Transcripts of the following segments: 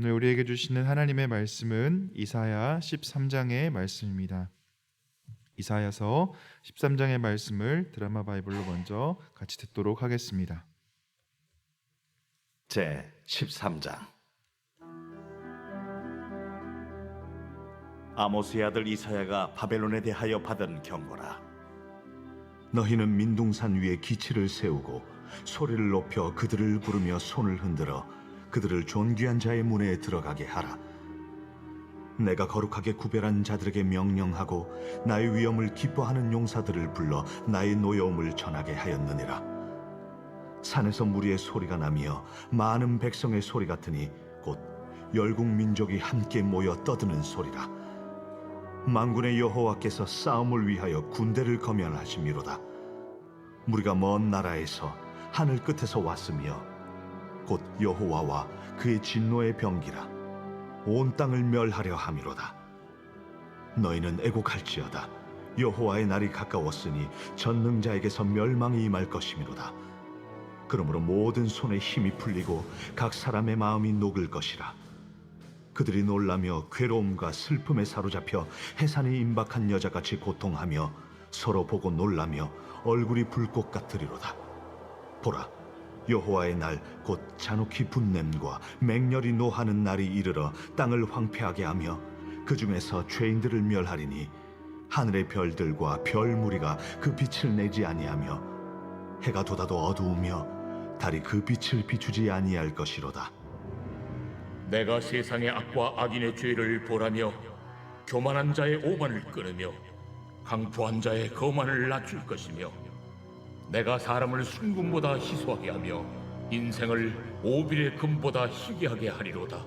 오늘 우리에게 주시는 하나님의 말씀은 이사야 13장의 말씀입니다. 이사야서 13장의 말씀을 드라마 바이블로 먼저 같이 듣도록 하겠습니다. 제 13장. 아모스의 아들 이사야가 바벨론에 대하여 받은 경고라. 너희는 민둥산 위에 기치를 세우고 소리를 높여 그들을 부르며 손을 흔들어 그들을 존귀한 자의 문에 들어가게 하라. 내가 거룩하게 구별한 자들에게 명령하고 나의 위엄을 기뻐하는 용사들을 불러 나의 노여움을 전하게 하였느니라. 산에서 무리의 소리가 나며 많은 백성의 소리 같으니 곧 열국 민족이 함께 모여 떠드는 소리라. 만군의 여호와께서 싸움을 위하여 군대를 거면하심이로다. 무리가 먼 나라에서 하늘 끝에서 왔으며 곧 여호와와 그의 진노의 병기라. 온 땅을 멸하려 함이로다. 너희는 애곡할지어다. 여호와의 날이 가까웠으니 전능자에게서 멸망이 임할 것이미로다. 그러므로 모든 손에 힘이 풀리고 각 사람의 마음이 녹을 것이라. 그들이 놀라며 괴로움과 슬픔에 사로잡혀 해산이 임박한 여자같이 고통하며 서로 보고 놀라며 얼굴이 불꽃 같으리로다. 보라, 여호와의 날 곧 잔혹히 분냄과 맹렬히 노하는 날이 이르러 땅을 황폐하게 하며 그 중에서 죄인들을 멸하리니 하늘의 별들과 별 무리가 그 빛을 내지 아니하며 해가 돋아도 어두우며 달이 그 빛을 비추지 아니할 것이로다. 내가 세상의 악과 악인의 죄를 보라며 교만한 자의 오만을 끊으며 강포한 자의 거만을 낮출 것이며 내가 사람을 순금보다 희소하게 하며 인생을 오빌의 금보다 희귀하게 하리로다.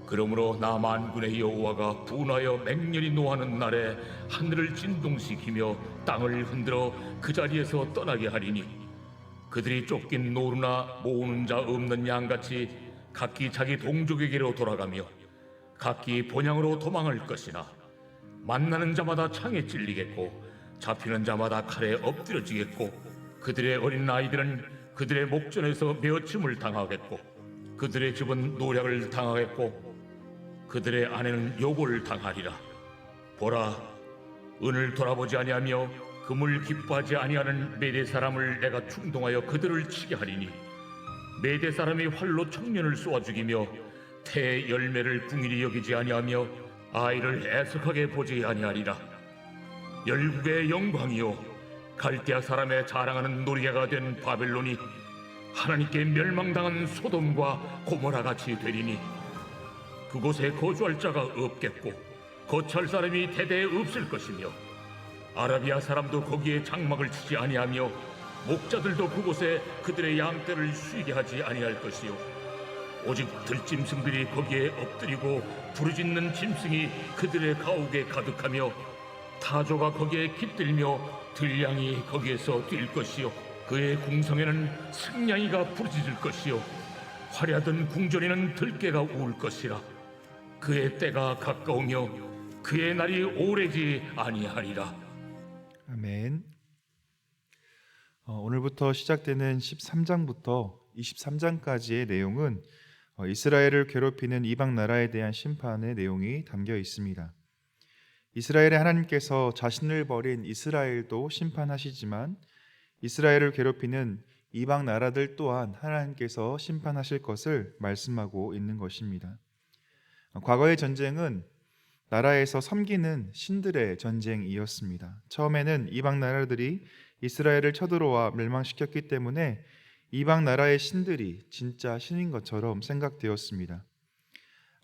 그러므로 나 만군의 여호와가 분하여 맹렬히 노하는 날에 하늘을 진동시키며 땅을 흔들어 그 자리에서 떠나게 하리니 그들이 쫓긴 노루나 모으는 자 없는 양같이 각기 자기 동족에게로 돌아가며 각기 본향으로 도망할 것이나 만나는 자마다 창에 찔리겠고 잡히는 자마다 칼에 엎드려지겠고 그들의 어린 아이들은 그들의 목전에서 메어침을 당하겠고 그들의 집은 노략을 당하겠고 그들의 아내는 요고를 당하리라. 보라, 은을 돌아보지 아니하며 금을 기뻐하지 아니하는 메대 사람을 내가 충동하여 그들을 치게 하리니 메대 사람이 활로 청년을 쏘아 죽이며 태의 열매를 궁일이 여기지 아니하며 아이를 애석하게 보지 아니하리라. 열국의 영광이요 갈대아 사람의 자랑하는 노리개가 된 바벨론이 하나님께 멸망당한 소돔과 고모라 같이 되리니 그곳에 거주할 자가 없겠고 거처할 사람이 대대에 없을 것이며 아라비아 사람도 거기에 장막을 치지 아니하며 목자들도 그곳에 그들의 양떼를 쉬게 하지 아니할 것이요 오직 들짐승들이 거기에 엎드리고 부르짖는 짐승이 그들의 가옥에 가득하며 타조가 거기에 깃들며 들량이 거기에서 뛸 것이요 그의 궁성에는 승냥이가 부르짖을 것이요 화려하던 궁전에는 들깨가 울 것이라. 그의 때가 가까우며 그의 날이 오래지 아니하리라. 아멘. 오늘부터 시작되는 13장부터 23장까지의 내용은 이스라엘을 괴롭히는 이방 나라에 대한 심판의 내용이 담겨 있습니다. 이스라엘의 하나님께서 자신을 버린 이스라엘도 심판하시지만 이스라엘을 괴롭히는 이방 나라들 또한 하나님께서 심판하실 것을 말씀하고 있는 것입니다. 과거의 전쟁은 나라에서 섬기는 신들의 전쟁이었습니다. 처음에는 이방 나라들이 이스라엘을 쳐들어와 멸망시켰기 때문에 이방 나라의 신들이 진짜 신인 것처럼 생각되었습니다.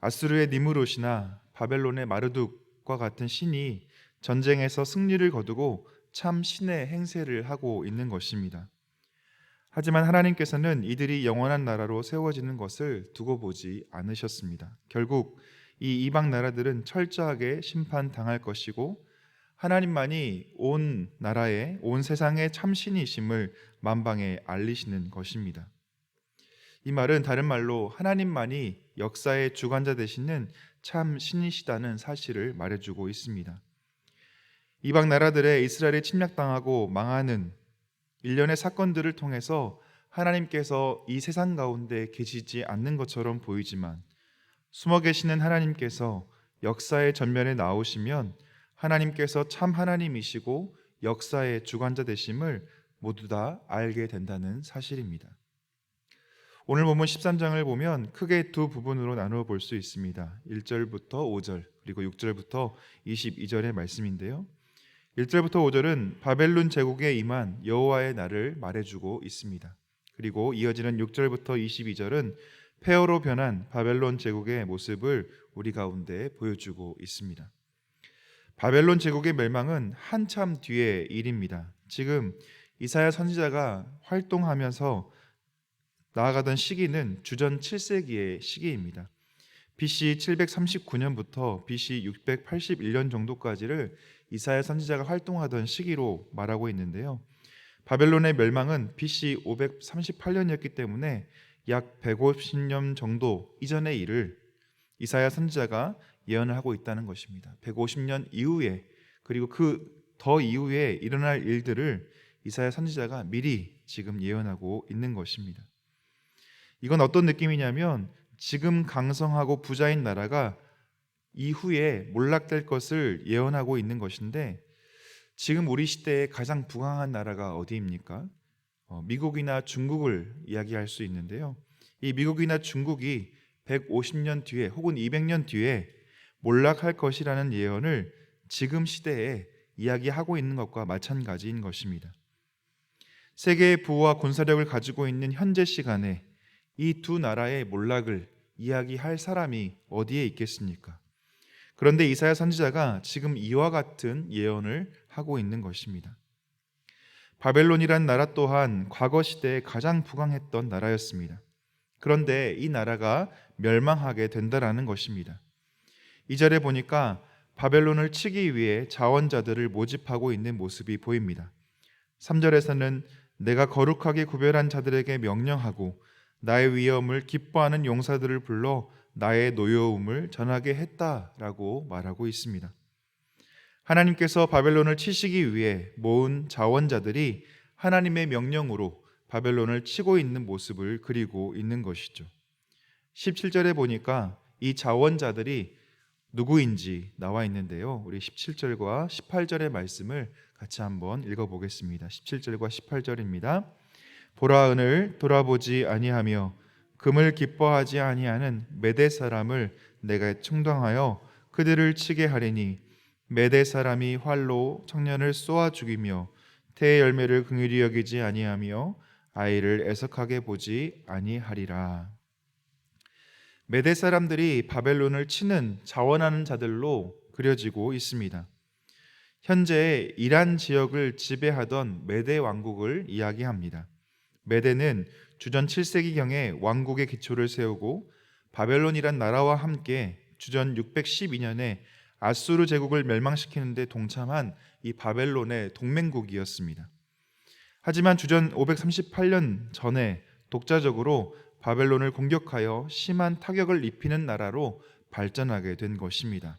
아수르의 니무롯이나 바벨론의 마르둑과 같은 신이 전쟁에서 승리를 거두고 참 신의 행세를 하고 있는 것입니다. 하지만 하나님께서는 이들이 영원한 나라로 세워지는 것을 두고 보지 않으셨습니다. 결국 이 이방 나라들은 철저하게 심판당할 것이고 하나님만이 온 나라에 온 세상의 참신이심을 만방에 알리시는 것입니다. 이 말은 다른 말로 하나님만이 역사의 주관자 되시는 참 신이시다는 사실을 말해주고 있습니다. 이방 나라들의 이스라엘이 침략당하고 망하는 일련의 사건들을 통해서 하나님께서 이 세상 가운데 계시지 않는 것처럼 보이지만 숨어 계시는 하나님께서 역사의 전면에 나오시면 하나님께서 참 하나님이시고 역사의 주관자 되심을 모두 다 알게 된다는 사실입니다. 오늘 본문 13장을 보면 크게 두 부분으로 나누어 볼 수 있습니다. 1절부터 5절 그리고 6절부터 22절의 말씀인데요. 1절부터 5절은 바벨론 제국에 임한 여호와의 날을 말해주고 있습니다. 그리고 이어지는 6절부터 22절은 폐허로 변한 바벨론 제국의 모습을 우리 가운데 보여주고 있습니다. 바벨론 제국의 멸망은 한참 뒤의 일입니다. 지금 이사야 선지자가 활동하면서 나아가던 시기는 주전 7세기의 시기입니다. BC 739년부터 BC 681년 정도까지를 이사야 선지자가 활동하던 시기로 말하고 있는데요. 바벨론의 멸망은 BC 538년이었기 때문에 약 150년 정도 이전의 일을 이사야 선지자가 예언을 하고 있다는 것입니다. 150년 이후에 그리고 그 더 이후에 일어날 일들을 이사야 선지자가 미리 지금 예언하고 있는 것입니다. 이건 어떤 느낌이냐면 지금 강성하고 부자인 나라가 이후에 몰락될 것을 예언하고 있는 것인데 지금 우리 시대에 가장 부강한 나라가 어디입니까? 미국이나 중국을 이야기할 수 있는데요. 이 미국이나 중국이 150년 뒤에 혹은 200년 뒤에 몰락할 것이라는 예언을 지금 시대에 이야기하고 있는 것과 마찬가지인 것입니다. 세계의 부와 군사력을 가지고 있는 현재 시간에 이 두 나라의 몰락을 이야기할 사람이 어디에 있겠습니까? 그런데 이사야 선지자가 지금 이와 같은 예언을 하고 있는 것입니다. 바벨론이란 나라 또한 과거 시대에 가장 부강했던 나라였습니다. 그런데 이 나라가 멸망하게 된다라는 것입니다. 2절에 보니까 바벨론을 치기 위해 자원자들을 모집하고 있는 모습이 보입니다. 3절에서는 내가 거룩하게 구별한 자들에게 명령하고 나의 위엄을 기뻐하는 용사들을 불러 나의 노여움을 전하게 했다라고 말하고 있습니다. 하나님께서 바벨론을 치시기 위해 모은 자원자들이 하나님의 명령으로 바벨론을 치고 있는 모습을 그리고 있는 것이죠. 17절에 보니까 이 자원자들이 누구인지 나와 있는데요. 우리 17절과 18절의 말씀을 같이 한번 읽어보겠습니다. 17절과 18절입니다. 보라, 은을 돌아보지 아니하며 금을 기뻐하지 아니하는 메대 사람을 내가 충동하여 그들을 치게 하리니 메대 사람이 활로 청년을 쏘아 죽이며 태의 열매를 긍휼히 여기지 아니하며 아이를 애석하게 보지 아니하리라. 메대 사람들이 바벨론을 치는 자원하는 자들로 그려지고 있습니다. 현재 이란 지역을 지배하던 메대 왕국을 이야기합니다. 메대는 주전 7세기경에 왕국의 기초를 세우고 바벨론이란 나라와 함께 주전 612년에 아수르 제국을 멸망시키는 데 동참한 이 바벨론의 동맹국이었습니다. 하지만 주전 538년 전에 독자적으로 바벨론을 공격하여 심한 타격을 입히는 나라로 발전하게 된 것입니다.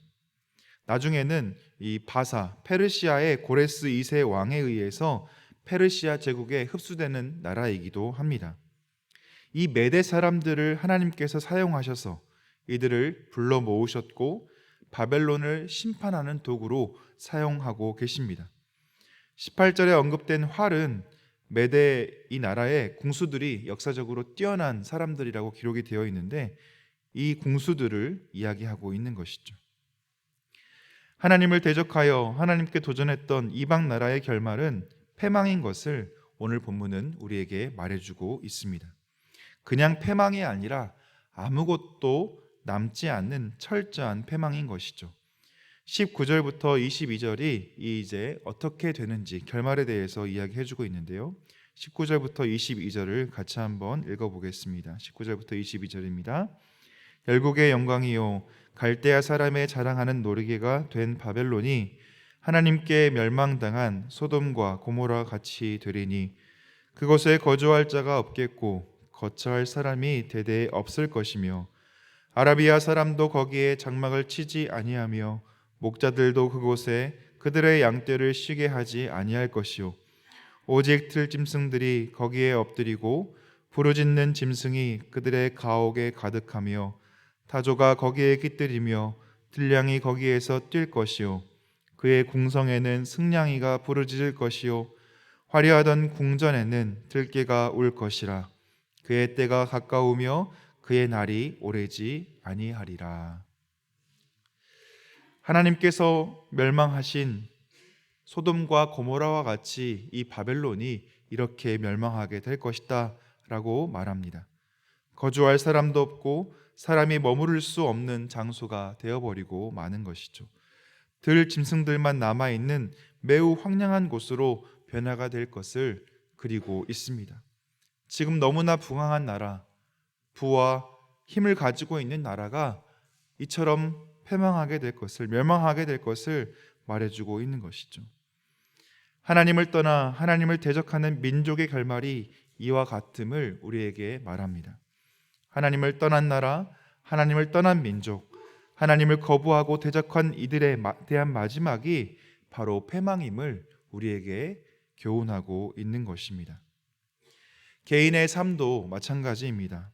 나중에는 이 바사, 페르시아의 고레스 2세 왕에 의해서 페르시아 제국에 흡수되는 나라이기도 합니다. 이 메대 사람들을 하나님께서 사용하셔서 이들을 불러 모으셨고 바벨론을 심판하는 도구로 사용하고 계십니다. 18절에 언급된 활은 메대 이 나라의 궁수들이 역사적으로 뛰어난 사람들이라고 기록이 되어 있는데 이 궁수들을 이야기하고 있는 것이죠. 하나님을 대적하여 하나님께 도전했던 이방 나라의 결말은 패망인 것을 오늘 본문은 우리에게 말해주고 있습니다. 그냥 패망이 아니라 아무것도 남지 않는 철저한 패망인 것이죠. 19절부터 22절이 이제 어떻게 되는지 결말에 대해서 이야기해주고 있는데요. 19절부터 22절을 같이 한번 읽어보겠습니다. 19절부터 22절입니다. 열국의 영광이요 갈대아 사람의 자랑하는 노리개가 된 바벨론이 하나님께 멸망당한 소돔과 고모라 같이 되리니 그곳에 거주할 자가 없겠고 거처할 사람이 대대에 없을 것이며 아라비아 사람도 거기에 장막을 치지 아니하며 목자들도 그곳에 그들의 양떼를 쉬게 하지 아니할 것이요 오직 들짐승들이 거기에 엎드리고 부르짖는 짐승이 그들의 가옥에 가득하며 타조가 거기에 깃들이며 들량이 거기에서 뛸 것이요 그의 궁성에는 승냥이가 부르짖을 것이요 화려하던 궁전에는 들깨가 울 것이라. 그의 때가 가까우며 그의 날이 오래지 아니하리라. 하나님께서 멸망하신 소돔과 고모라와 같이 이 바벨론이 이렇게 멸망하게 될 것이다 라고 말합니다. 거주할 사람도 없고 사람이 머무를 수 없는 장소가 되어버리고 마는 것이죠. 들 짐승들만 남아있는 매우 황량한 곳으로 변화가 될 것을 그리고 있습니다. 지금 너무나 부강한 나라, 부와 힘을 가지고 있는 나라가 이처럼 패망하게 될 것을, 멸망하게 될 것을 말해주고 있는 것이죠. 하나님을 떠나 하나님을 대적하는 민족의 결말이 이와 같음을 우리에게 말합니다. 하나님을 떠난 나라, 하나님을 떠난 민족, 하나님을 거부하고 대적한 이들에 대한 마지막이 바로 패망임을 우리에게 교훈하고 있는 것입니다. 개인의 삶도 마찬가지입니다.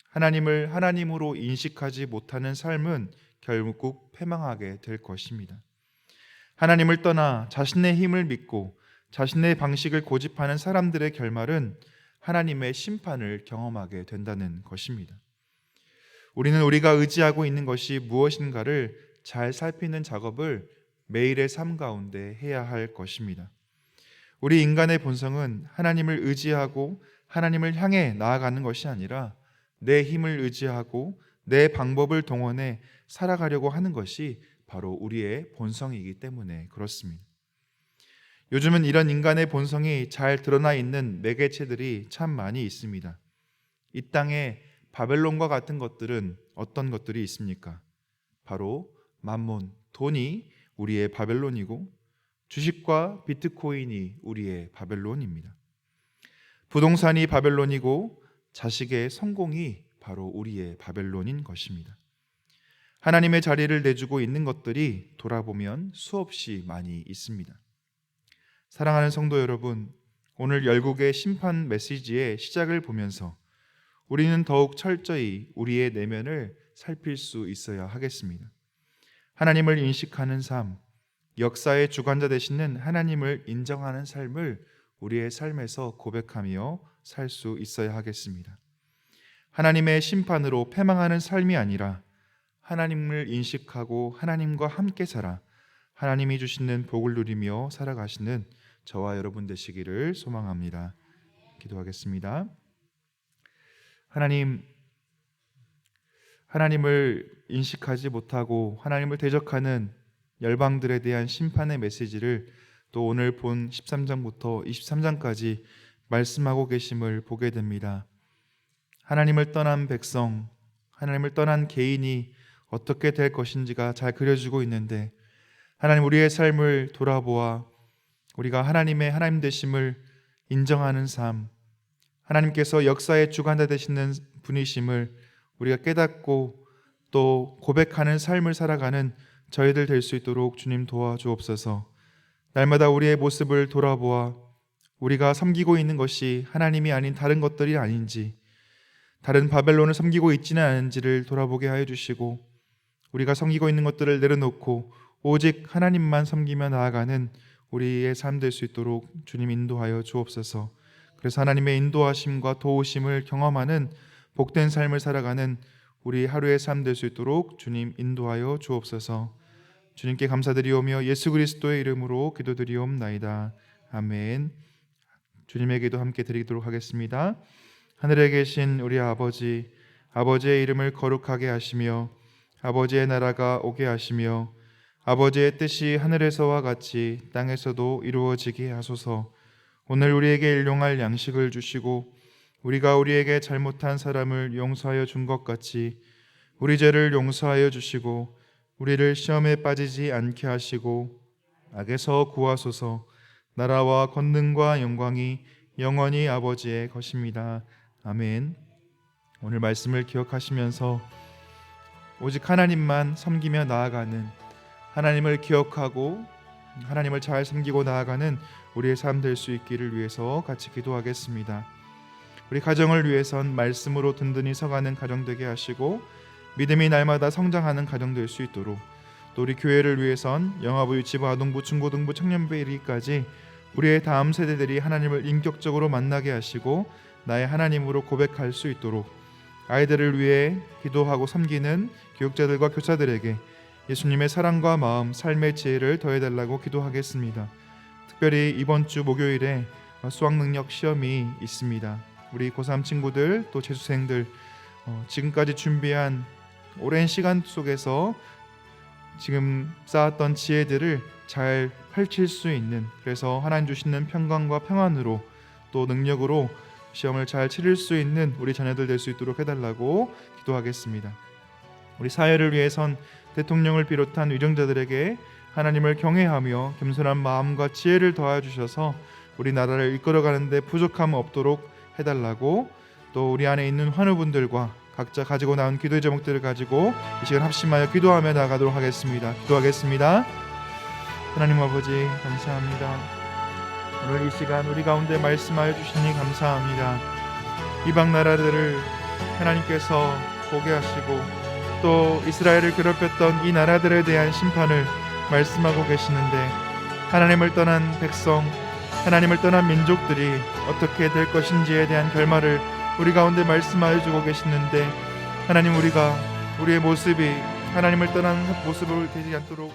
하나님을 하나님으로 인식하지 못하는 삶은 결국 패망하게 될 것입니다. 하나님을 떠나 자신의 힘을 믿고 자신의 방식을 고집하는 사람들의 결말은 하나님의 심판을 경험하게 된다는 것입니다. 우리는 우리가 의지하고 있는 것이 무엇인가를 잘 살피는 작업을 매일의 삶 가운데 해야 할 것입니다. 우리 인간의 본성은 하나님을 의지하고 하나님을 향해 나아가는 것이 아니라 내 힘을 의지하고 내 방법을 동원해 살아가려고 하는 것이 바로 우리의 본성이기 때문에 그렇습니다. 요즘은 이런 인간의 본성이 잘 드러나 있는 매개체들이 참 많이 있습니다. 이 땅에 바벨론과 같은 것들은 어떤 것들이 있습니까? 바로 만몬, 돈이 우리의 바벨론이고 주식과 비트코인이 우리의 바벨론입니다. 부동산이 바벨론이고 자식의 성공이 바로 우리의 바벨론인 것입니다. 하나님의 자리를 내주고 있는 것들이 돌아보면 수없이 많이 있습니다. 사랑하는 성도 여러분, 오늘 열국의 심판 메시지의 시작을 보면서 우리는 더욱 철저히 우리의 내면을 살필 수 있어야 하겠습니다. 하나님을 인식하는 삶, 역사의 주관자 되시는 하나님을 인정하는 삶을 우리의 삶에서 고백하며 살 수 있어야 하겠습니다. 하나님의 심판으로 패망하는 삶이 아니라 하나님을 인식하고 하나님과 함께 살아 하나님이 주시는 복을 누리며 살아가시는 저와 여러분 되시기를 소망합니다. 기도하겠습니다. 하나님을 인식하지 못하고 하나님을 대적하는 열방들에 대한 심판의 메시지를 또 오늘 본 13장부터 23장까지 말씀하고 계심을 보게 됩니다. 하나님을 떠난 백성, 하나님을 떠난 개인이 어떻게 될 것인지가 잘 그려지고 있는데 하나님 우리의 삶을 돌아보아 우리가 하나님 되심을 인정하는 삶, 하나님께서 역사의 주관자 되시는 분이심을 우리가 깨닫고 또 고백하는 삶을 살아가는 저희들 될 수 있도록 주님 도와주옵소서. 날마다 우리의 모습을 돌아보아 우리가 섬기고 있는 것이 하나님이 아닌 다른 것들이 아닌지, 다른 바벨론을 섬기고 있지는 않은지를 돌아보게 하여 주시고 우리가 섬기고 있는 것들을 내려놓고 오직 하나님만 섬기며 나아가는 우리의 삶 될 수 있도록 주님 인도하여 주옵소서. 그래서 하나님의 인도하심과 도우심을 경험하는 복된 삶을 살아가는 우리 하루의 삶 될 수 있도록 주님 인도하여 주옵소서. 주님께 감사드리오며 예수 그리스도의 이름으로 기도드리옵나이다. 아멘. 주님의 기도 함께 드리도록 하겠습니다. 하늘에 계신 우리 아버지, 아버지의 이름을 거룩하게 하시며 아버지의 나라가 오게 하시며 아버지의 뜻이 하늘에서와 같이 땅에서도 이루어지게 하소서. 오늘 우리에게 일용할 양식을 주시고 우리가 우리에게 잘못한 사람을 용서하여 준 것 같이 우리 죄를 용서하여 주시고 우리를 시험에 빠지지 않게 하시고 악에서 구하소서. 나라와 권능과 영광이 영원히 아버지의 것입니다. 아멘. 오늘 말씀을 기억하시면서 오직 하나님만 섬기며 나아가는, 하나님을 기억하고 하나님을 잘 섬기고 나아가는 우리의 삶 될 수 있기를 위해서 같이 기도하겠습니다. 우리 가정을 위해선 말씀으로 든든히 서가는 가정 되게 하시고 믿음이 날마다 성장하는 가정 될 수 있도록, 또 우리 교회를 위해선 영아부, 유치부, 아동부, 중고등부, 청년부에 이르기까지 우리의 다음 세대들이 하나님을 인격적으로 만나게 하시고 나의 하나님으로 고백할 수 있도록 아이들을 위해 기도하고 섬기는 교육자들과 교사들에게 예수님의 사랑과 마음, 삶의 지혜를 더해달라고 기도하겠습니다. 특별히 이번 주 목요일에 수학능력 시험이 있습니다. 우리 고3 친구들 또 재수생들 지금까지 준비한 오랜 시간 속에서 지금 쌓았던 지혜들을 잘 펼칠 수 있는, 그래서 하나님 주시는 평강과 평안으로 또 능력으로 시험을 잘 치를 수 있는 우리 자녀들 될 수 있도록 해달라고 기도하겠습니다. 우리 사회를 위해선 대통령을 비롯한 위정자들에게 하나님을 경외하며 겸손한 마음과 지혜를 더하여 주셔서 우리나라를 이끌어가는 데 부족함 없도록 해달라고, 또 우리 안에 있는 환우분들과 각자 가지고 나온 기도의 제목들을 가지고 이 시간 합심하여 기도하며 나가도록 하겠습니다. 기도하겠습니다. 하나님 아버지 감사합니다. 오늘 이 시간 우리 가운데 말씀하여 주시니 감사합니다. 이방 나라들을 하나님께서 보게 하시고 또 이스라엘을 괴롭혔던 이 나라들에 대한 심판을 말씀하고 계시는데, 하나님을 떠난 백성, 하나님을 떠난 민족들이 어떻게 될 것인지에 대한 결말을 우리 가운데 말씀하여 주고 계시는데, 하나님 우리가 우리의 모습이 하나님을 떠난 모습을 되지 않도록